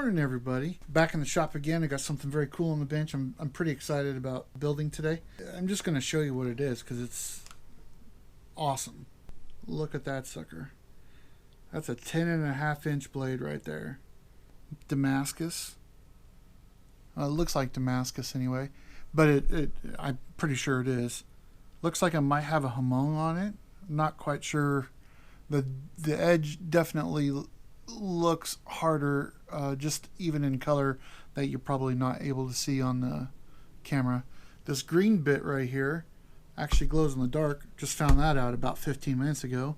Morning, everybody. Back in the shop again. I got something very cool on the bench. I'm pretty excited about building today. I'm just going to show you what it is because it's awesome. Look at that sucker. That's a 10.5-inch blade right there. Damascus. It looks like Damascus anyway, but I'm pretty sure it is. Looks like it might have a hamon on it. Not quite sure. The edge definitely looks harder, just even in color, that you're probably not able to see on the camera. This green bit right here actually glows in the dark. Just found that out about 15 minutes ago.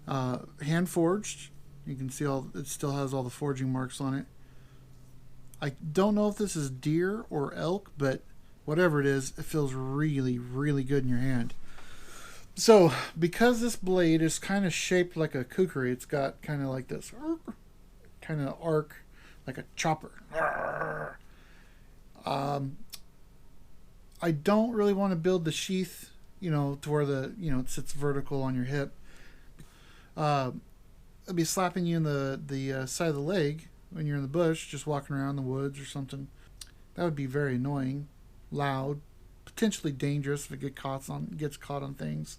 Hand forged. You can see it still has all the forging marks on it. I don't know if this is deer or elk, but whatever it is, it feels really, really good in your hand. So, because this blade is kind of shaped like a kukri, it's got kind of like this kind of arc, like a chopper. I don't really want to build the sheath, to where it sits vertical on your hip. It'll be slapping you in the side of the leg when you're in the bush, just walking around the woods or something. That would be very annoying, loud, potentially dangerous if it gets caught on things.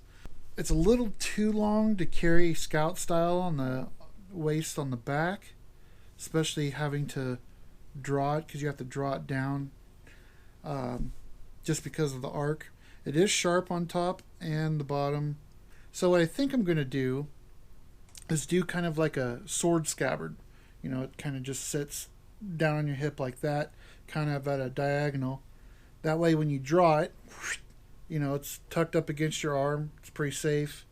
It's a little too long to carry scout style on the waist on the back, especially having to draw it because you have to draw it down just because of the arc. It is sharp on top and the bottom. So what I think I'm going to do is do kind of like a sword scabbard. It kind of just sits down on your hip like that, kind of at a diagonal. That way when you draw it, it's tucked up against your arm. It's pretty safe.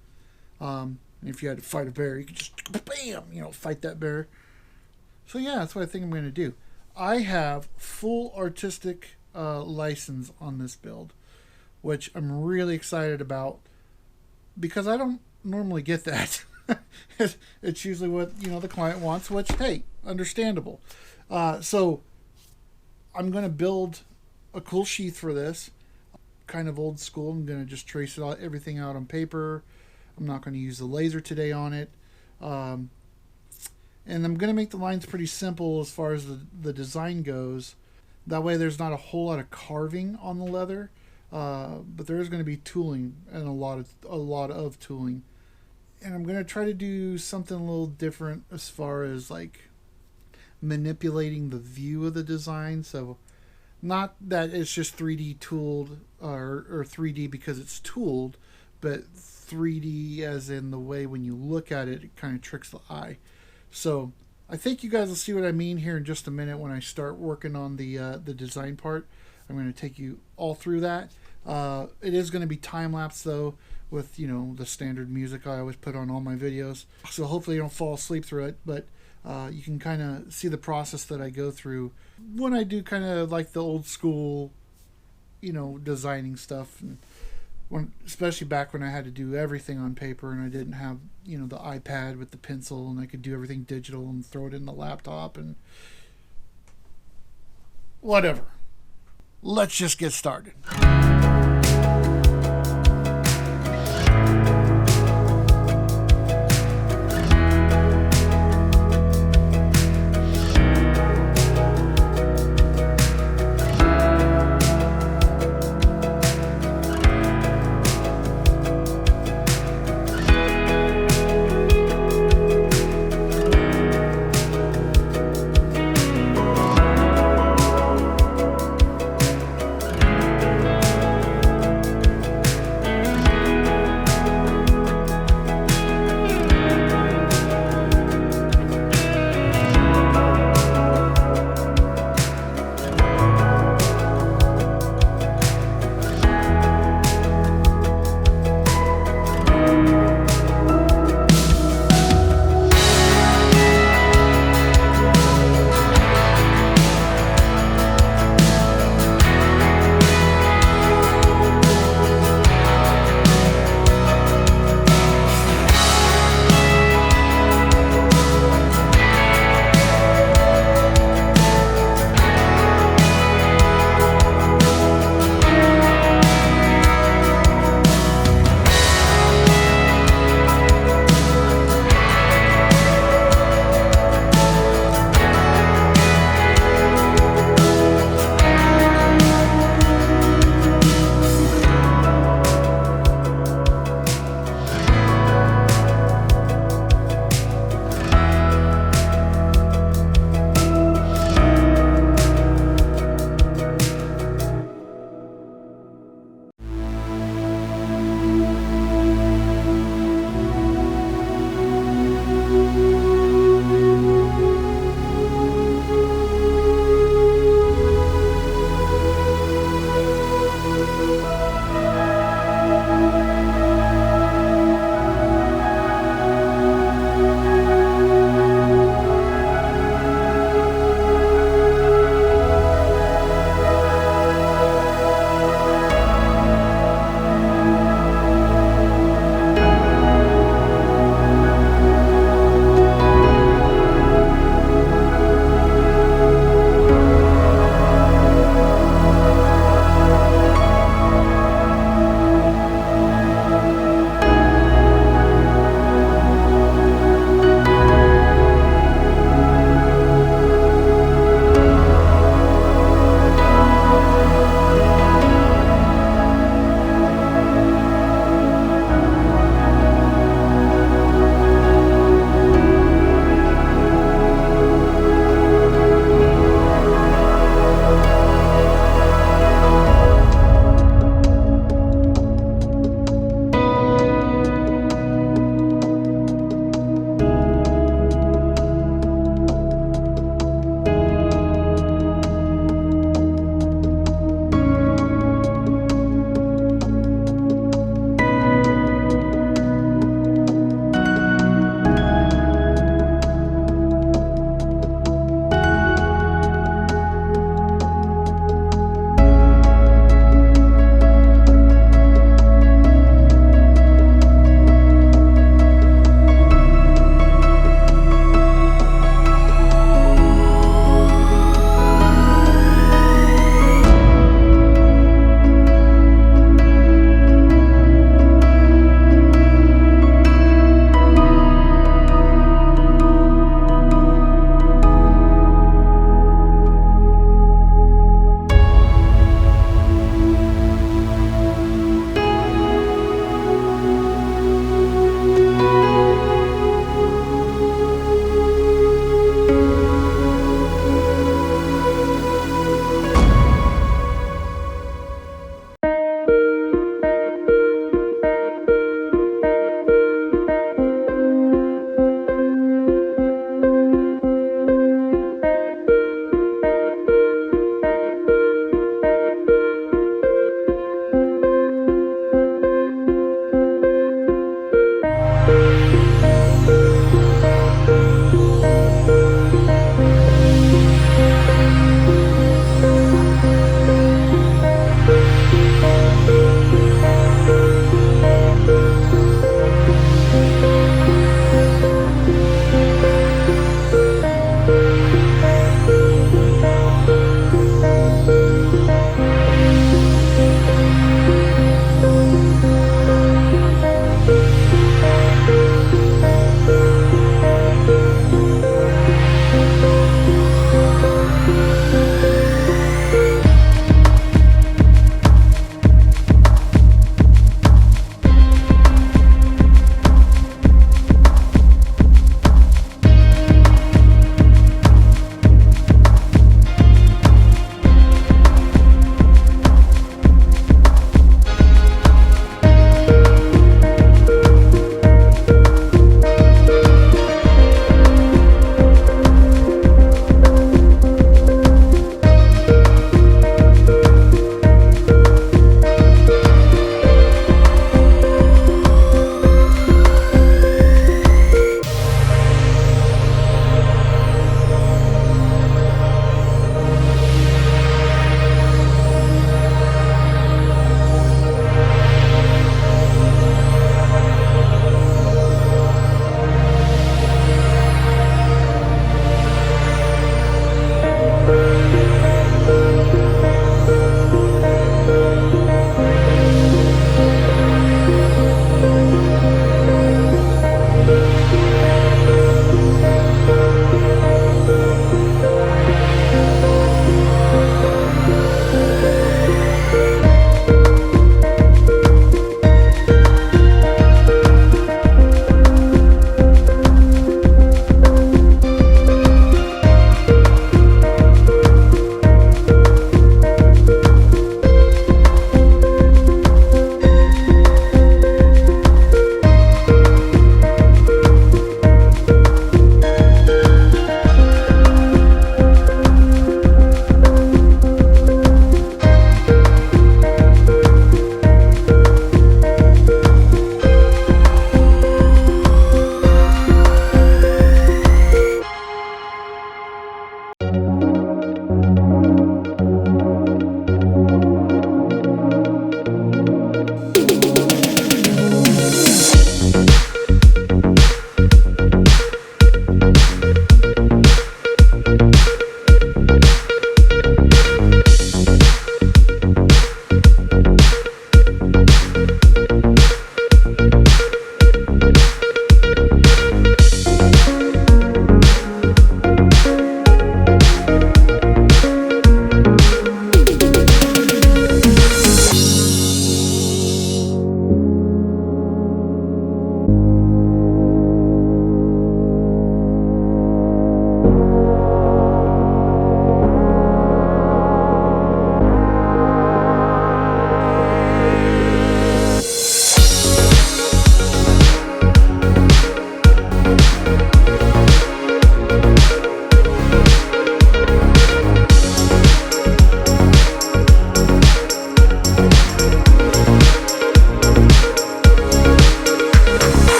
If you had to fight a bear, you could just bam, fight that bear. So yeah, that's what I think I'm going to do. I have full artistic license on this build, which I'm really excited about because I don't normally get that. It's usually what the client wants, which, hey, understandable. So I'm going to build a cool sheath for this. Kind of old school. I'm going to just trace everything out on paper. I'm not going to use the laser today on it. And I'm going to make the lines pretty simple as far as the design goes. That way there's not a whole lot of carving on the leather, but there is going to be tooling and a lot of tooling. And I'm going to try to do something a little different as far as like manipulating the view of the design. So not that it's just 3D tooled or 3D because it's tooled, but 3D as in the way when you look at it, it kind of tricks the eye. So I think you guys will see what I mean here in just a minute when I start working on the design part. I'm going to take you all through that. It is going to be time-lapse though, with the standard music I always put on all my videos. So hopefully you don't fall asleep through it, but you can kind of see the process that I go through when I do kind of like the old school, designing stuff. And especially back when I had to do everything on paper and I didn't have, the iPad with the pencil and I could do everything digital and throw it in the laptop and whatever. Let's just get started.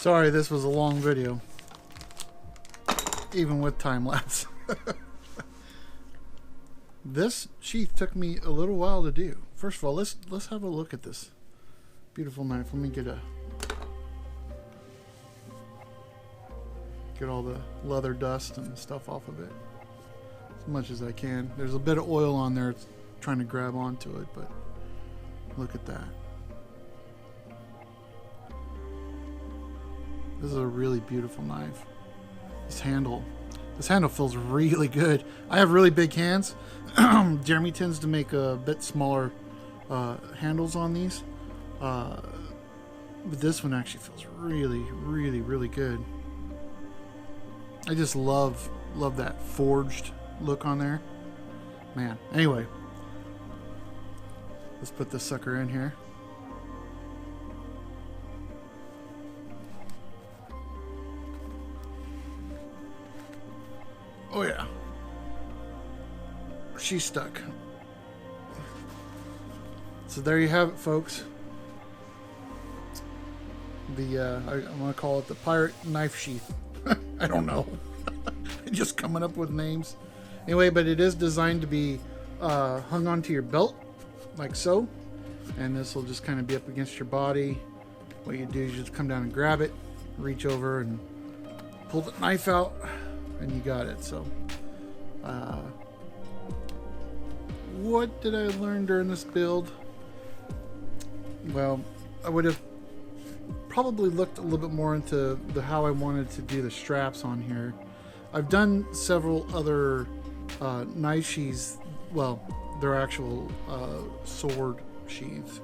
Sorry, this was a long video, even with time lapse. This sheath took me a little while to do. First of all, let's have a look at this beautiful knife. Let me get all the leather dust and stuff off of it as much as I can. There's a bit of oil on there. It's trying to grab onto it, but look at that. This is a really beautiful knife. This handle feels really good. I have really big hands. Jeremy tends to make a bit smaller handles on these, but this one actually feels really, really, really good. I just love that forged look on there, man. Anyway, let's put this sucker in here. Oh yeah, she's stuck. So there you have it, folks. I'm gonna call it the pirate knife sheath. I don't know. Just coming up with names. Anyway, but it is designed to be hung onto your belt, like so. And this will just kind of be up against your body. What you do is just come down and grab it, reach over and pull the knife out, and you got it. So, what did I learn during this build? Well, I would have probably looked a little bit more into how I wanted to do the straps on here. I've done several other knife sheaths. Well, they're actual sword sheaths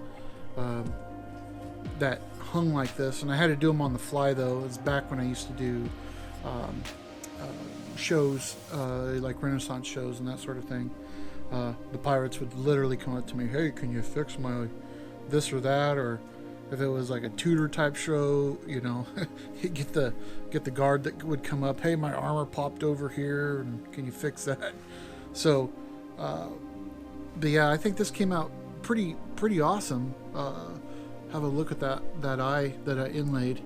that hung like this, and I had to do them on the fly though. It's back when I used to do shows, like Renaissance shows and that sort of thing. The pirates would literally come up to me, "Hey, can you fix my this or that?" Or if it was like a Tudor type show, you know, get the guard that would come up, "Hey, my armor popped over here, and can you fix that?" So, but yeah, I think this came out pretty awesome. Have a look at that eye that I inlaid.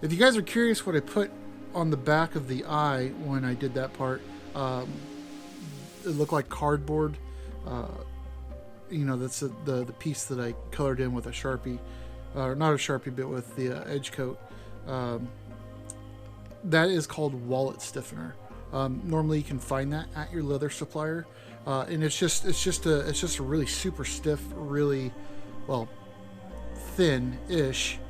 If you guys are curious what I put on the back of the eye when I did that part, it looked like cardboard. You know, that's the piece that I colored in with a Sharpie, or not a Sharpie, but with the edge coat. That is called wallet stiffener. Normally you can find that at your leather supplier, and it's just a really super stiff, really, well, thin-ish.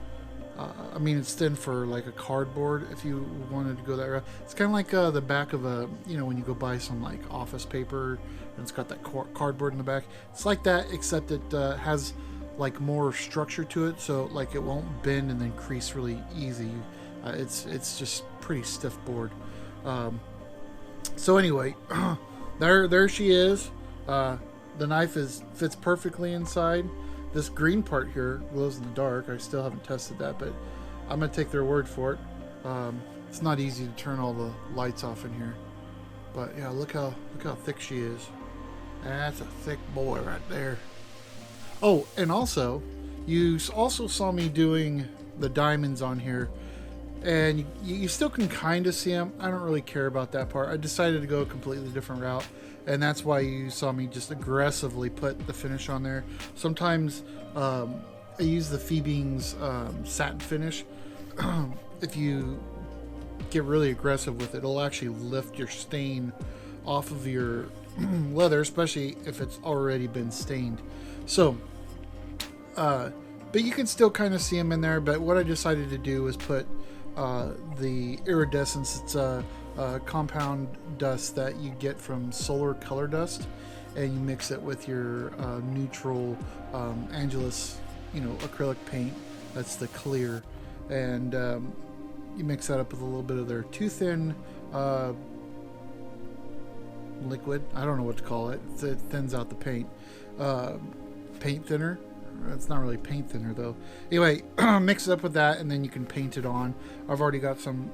I mean, it's thin for like a cardboard if you wanted to go that route. It's kind of like the back of a, you know, when you go buy some like office paper and it's got that cardboard in the back. It's like that, except it has like more structure to it, so like it won't bend and then crease really easy. It's just pretty stiff board. So anyway, there she is. The knife fits perfectly inside. This green part here glows in the dark. I still haven't tested that, but I'm gonna take their word for it. It's not easy to turn all the lights off in here, but yeah, look how thick she is. That's a thick boy right there. Oh, and also, you also saw me doing the diamonds on here, and you still can kind of see them. I don't really care about that part. I decided to go a completely different route, and that's why you saw me just aggressively put the finish on there. Sometimes I use the Phoebe's satin finish. If you get really aggressive with it, it'll actually lift your stain off of your leather, especially if it's already been stained. So, but you can still kind of see them in there. But what I decided to do was put the iridescence. It's a compound dust that you get from solar color dust, and you mix it with your neutral Angelus, you know, acrylic paint. That's the clear, and you mix that up with a little bit of their too thin liquid. I don't know what to call it. It thins out the paint. Paint thinner. It's not really paint thinner though. Anyway, mix it up with that, and then you can paint it on. I've already got some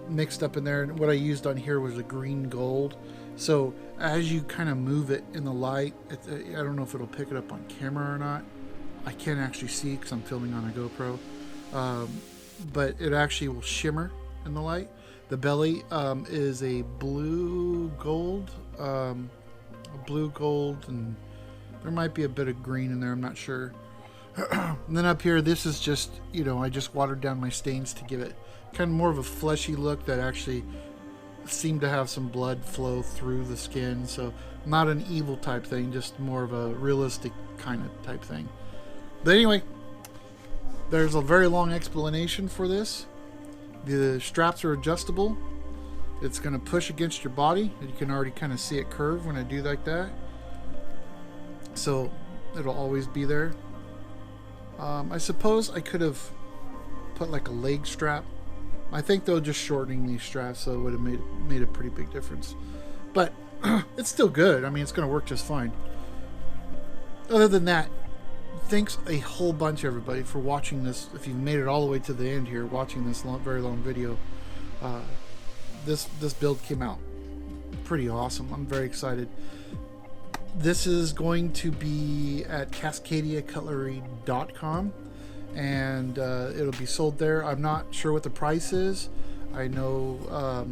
mixed up in there, and what I used on here was a green gold. So as you kind of move it in the light, I don't know if it'll pick it up on camera or not. I can't actually see because I'm filming on a GoPro. but it actually will shimmer in the light. The belly is a blue gold, and there might be a bit of green in there, I'm not sure. And then up here, this is just, I just watered down my stains to give it kind of more of a fleshy look that actually seemed to have some blood flow through the skin. So not an evil type thing, just more of a realistic kind of type thing. But anyway, there's a very long explanation for this. The straps are adjustable. It's going to push against your body. You can already kind of see it curve when I do like that. So it'll always be there. I suppose I could have put like a leg strap. I think though just shortening these straps, so it would have made a pretty big difference. But it's still good. I mean, it's going to work just fine. Other than that, thanks a whole bunch, everybody, for watching this. If you've made it all the way to the end here, watching this very long video, this build came out pretty awesome. I'm very excited. This is going to be at CascadiaCutlery.com, and it'll be sold there. I'm not sure what the price is. I know,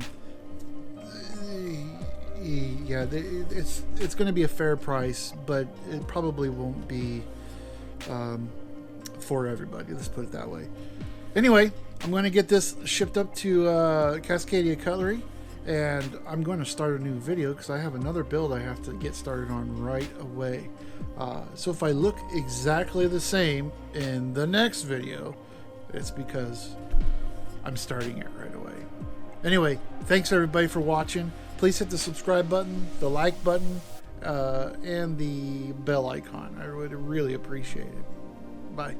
yeah, it's going to be a fair price, but it probably won't be for everybody. Let's put it that way. Anyway, I'm going to get this shipped up to Cascadia Cutlery, and I'm going to start a new video because I have another build I have to get started on right away. So if I look exactly the same in the next video, it's because I'm starting it right away. Anyway, thanks everybody for watching. Please hit the subscribe button, the like button, and the bell icon. I would really appreciate it. Bye.